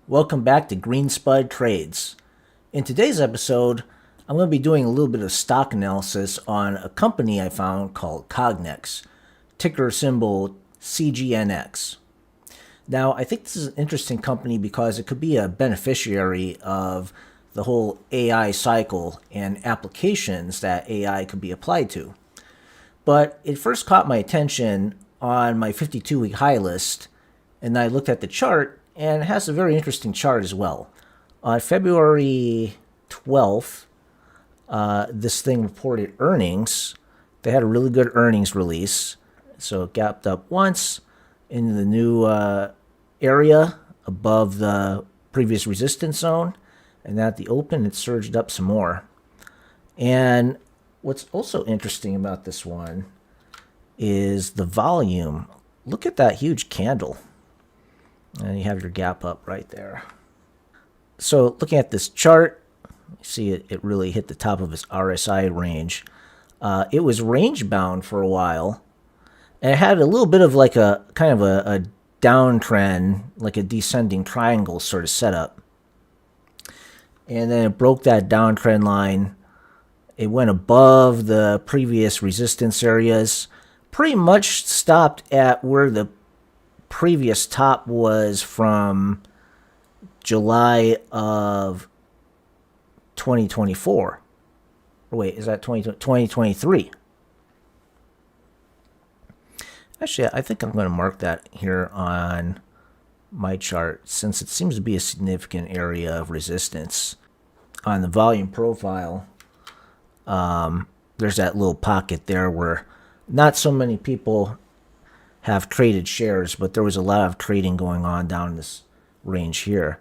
Welcome back to Green Spud Trades. In today's episode, I'm going to be doing a little bit of stock analysis on a company I found called Cognex, ticker symbol CGNX. Now, I think this is an interesting company because it could be a beneficiary of the whole AI cycle and applications that AI could be applied to. But it first caught my attention on my 52-week high list, and I looked at the chart, and it has a very interesting chart as well. On February 12th, this thing reported earnings. They had a really good earnings release, so it gapped up once into the new area above the previous resistance zone, and at the open, it surged up some more. And what's also interesting about this one is the volume. Look at that huge candle. And you have your gap up right there. So looking at this chart, you see it really hit the top of its RSI range. It was range bound for a while. And it had a little bit of like a kind of a downtrend, like a descending triangle sort of setup. And then it broke that downtrend line. It went above the previous resistance areas, pretty much stopped at where the previous top was from July of 2024. Wait, is that 2023? Actually, I think I'm going to mark that here on my chart since it seems to be a significant area of resistance. On the volume profile, there's that little pocket there where not so many people have traded shares, but there was a lot of trading going on down this range here.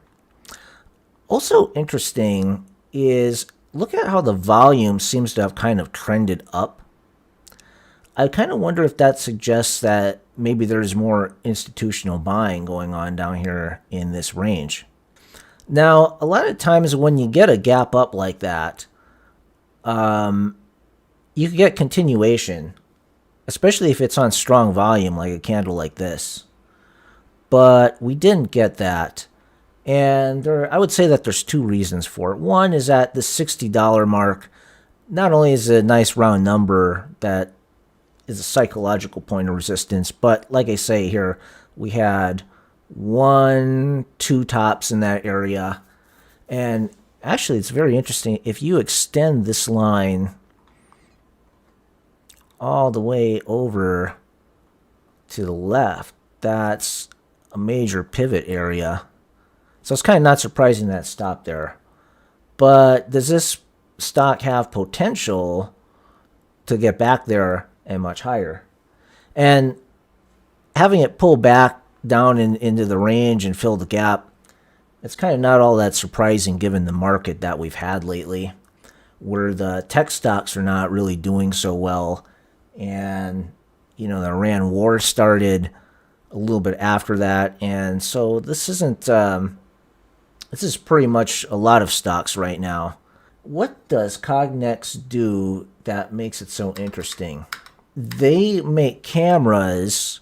Also interesting is look at how the volume seems to have kind of trended up. I kind of wonder if that suggests that maybe there's more institutional buying going on down here in this range. Now, a lot of times when you get a gap up like that, you can get continuation, especially if it's on strong volume like a candle like this. But we didn't get that. And I would say that there's two reasons for it. One is that the $60 mark not only is a nice round number that is a psychological point of resistance, but like I say here, we had 1, 2 tops in that area. And actually, it's very interesting. If you extend this line all the way over to the left, that's a major pivot area. So it's kind of not surprising that it stopped there. But does this stock have potential to get back there and much higher? And having it pull back down into the range and fill the gap, it's kind of not all that surprising given the market that we've had lately, where the tech stocks are not really doing so well. And, the Iran war started a little bit after that. And so this isn't, this is pretty much a lot of stocks right now. What does Cognex do that makes it so interesting? They make cameras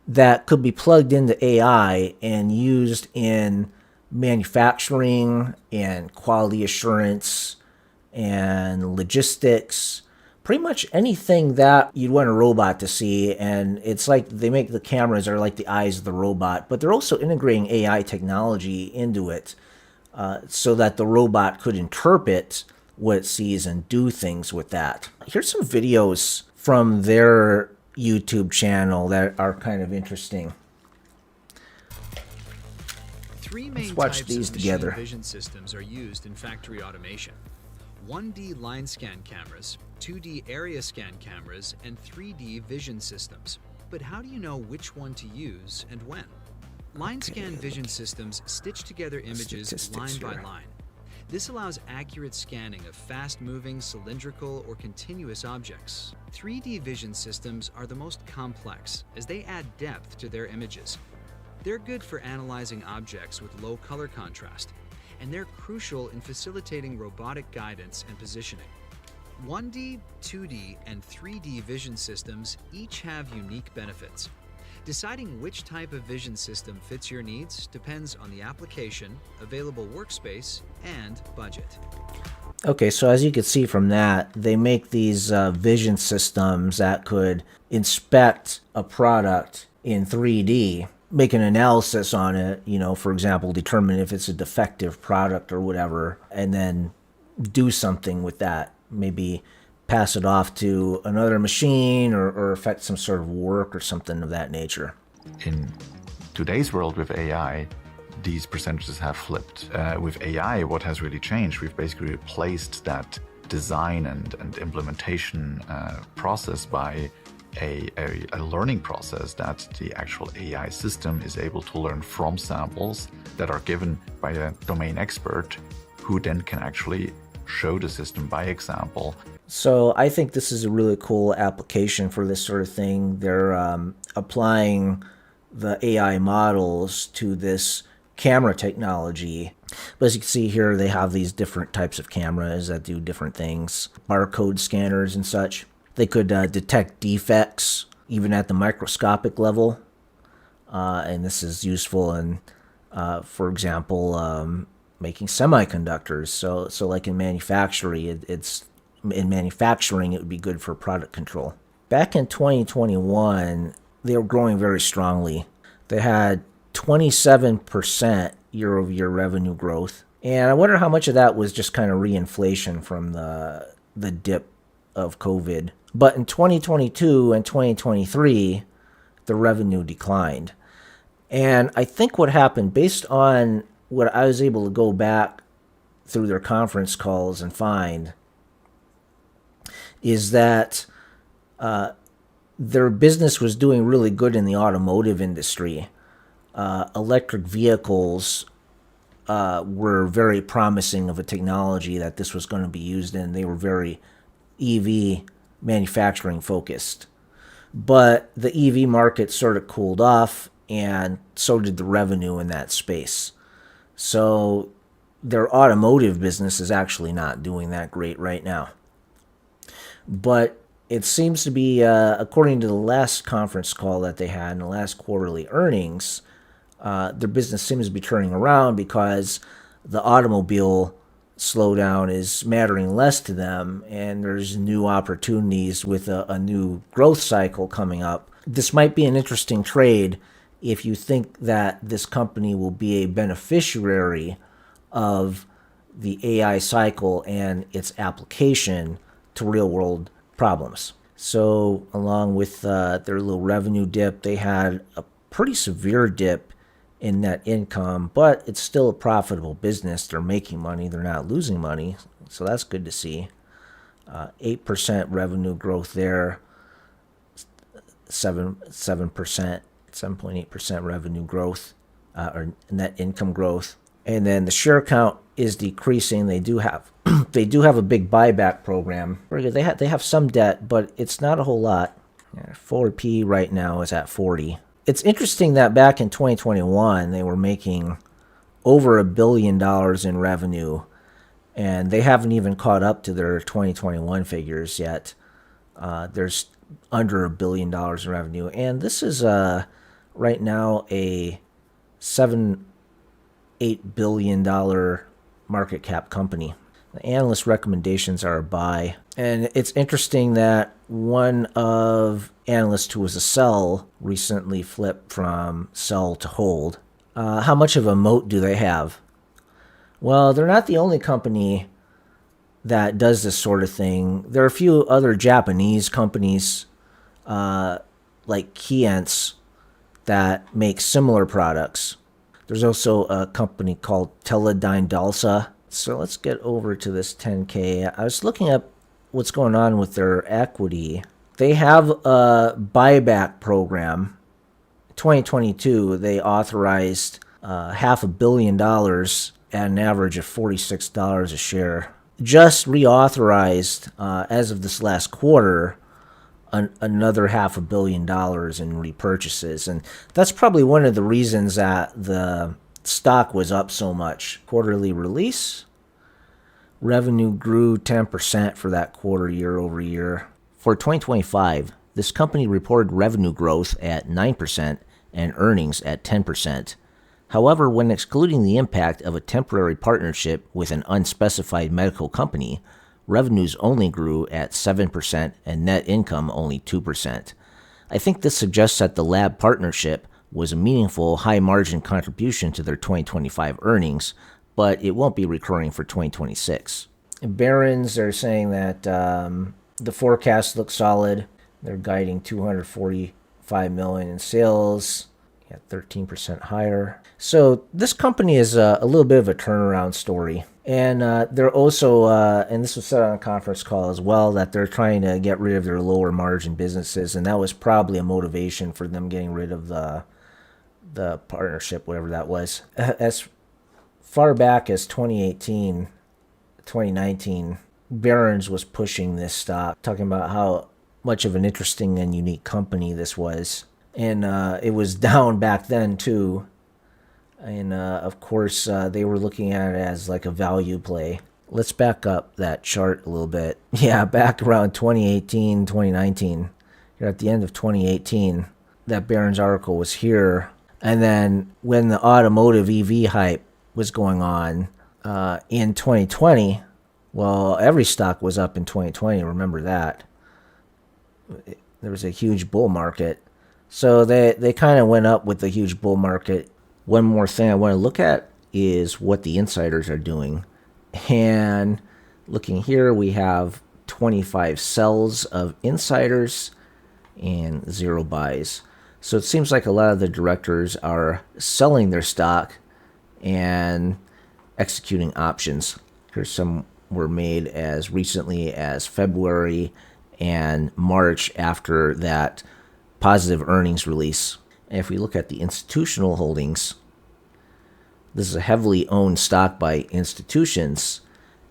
that could be plugged into AI and used in manufacturing and quality assurance and logistics, pretty much anything that you'd want a robot to see. And it's like they make the cameras are like the eyes of the robot, but they're also integrating AI technology into it so that the robot could interpret what it sees and do things with that. Here's some videos from their YouTube channel that are kind of interesting. Three main Let's watch types these of together. machine vision systems are used in factory automation. 1D line scan cameras, 2D area scan cameras, and 3D vision systems. But how do you know which one to use and when? Line scan vision systems stitch together images line by line. This allows accurate scanning of fast-moving, cylindrical, or continuous objects. 3D vision systems are the most complex, as they add depth to their images. They're good for analyzing objects with low color contrast, and they're crucial in facilitating robotic guidance and positioning. 1D, 2D, and 3D vision systems each have unique benefits. Deciding which type of vision system fits your needs depends on the application, available workspace, and budget. Okay, so as you can see from that, they make these vision systems that could inspect a product in 3D, make an analysis on it, for example, determine if it's a defective product or whatever, and then do something with that. Maybe pass it off to another machine or affect some sort of work or something of that nature. In today's world with AI, these percentages have flipped. With AI, what has really changed, we've basically replaced that design and implementation process by a learning process that the actual AI system is able to learn from samples that are given by a domain expert who then can actually show the system by example. So I think this is a really cool application for this sort of thing. They're applying the AI models to this camera technology. But as you can see here, they have these different types of cameras that do different things, barcode scanners and such. They could detect defects even at the microscopic level. And this is useful in, for example, making semiconductors. So like in manufacturing, it would be good for product control. Back in 2021, they were growing very strongly. They had 27% year-over-year revenue growth. And I wonder how much of that was just kind of reinflation from the dip of COVID. But in 2022 and 2023, the revenue declined. And I think what happened, based on what I was able to go back through their conference calls and find, is that their business was doing really good in the automotive industry. Electric vehicles were very promising of a technology that this was going to be used in. They were very EV manufacturing focused. But the EV market sort of cooled off, and so did the revenue in that space. So their automotive business is actually not doing that great right now. But it seems to be, according to the last conference call that they had in the last quarterly earnings, their business seems to be turning around because the automobile slowdown is mattering less to them, and there's new opportunities with a new growth cycle coming up. This might be an interesting trade if you think that this company will be a beneficiary of the AI cycle and its application to real-world problems. So along with their little revenue dip, they had a pretty severe dip in net income, but it's still a profitable business. They're making money. They're not losing money. So that's good to see. 8% revenue growth there, 7.8% revenue growth, or net income growth. And then the share count is decreasing. They do have a big buyback program. They have some debt, but it's not a whole lot. 4P right now is at 40. It's interesting that back in 2021, they were making over $1 billion in revenue, and they haven't even caught up to their 2021 figures yet. There's under $1 billion in revenue, and this is right now a $8 billion market cap company. The analyst recommendations are a buy. And it's interesting that one of analysts who was a sell recently flipped from sell to hold. How much of a moat do they have? Well, they're not the only company that does this sort of thing. There are a few other Japanese companies like Keyence that make similar products. There's also a company called Teledyne Dalsa. So let's get over to this 10K. I was looking up what's going on with their equity. They have a buyback program. 2022, they authorized $500 million at an average of $46 a share. Just reauthorized, as of this last quarter, another $500 million in repurchases. And that's probably one of the reasons that the stock was up so much. Quarterly release. Revenue grew 10% for that quarter year over year. For 2025, This company reported revenue growth at 9% and earnings at 10%. However, when excluding the impact of a temporary partnership with an unspecified medical company, revenues only grew at 7% and net income only 2%. I think this suggests that the lab partnership was a meaningful high-margin contribution to their 2025 earnings, but it won't be recurring for 2026. Barron's are saying that the forecast looks solid. They're guiding $245 million in sales, at 13% higher. So this company is a little bit of a turnaround story. And they're also, and this was said on a conference call as well, that they're trying to get rid of their lower margin businesses. And that was probably a motivation for them getting rid of the partnership, whatever that was. As far back as 2018, 2019, Barron's was pushing this stock, talking about how much of an interesting and unique company this was. And it was down back then too. And of course, they were looking at it as like a value play. Let's back up that chart a little bit. Yeah, back around 2018, 2019. You're at the end of 2018. That Barron's article was here. And then when the automotive EV hype was going on in 2020, well, every stock was up in 2020. Remember that. There was a huge bull market. So they kind of went up with the huge bull market. One more thing I want to look at is what the insiders are doing. And looking here, we have 25 sells of insiders and 0 buys. So it seems like a lot of the directors are selling their stock and executing options. Here's some were made as recently as February and March after that positive earnings release. And if we look at the institutional holdings, this is a heavily owned stock by institutions.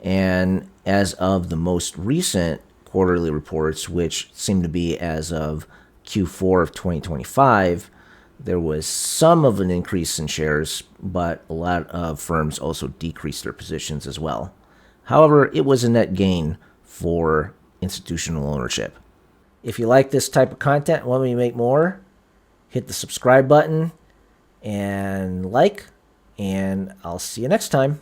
And as of the most recent quarterly reports, which seem to be as of Q4 of 2025, there was some of an increase in shares, but a lot of firms also decreased their positions as well. However, it was a net gain for institutional ownership. If you like this type of content and want me to make more, hit the subscribe button and like, and I'll see you next time.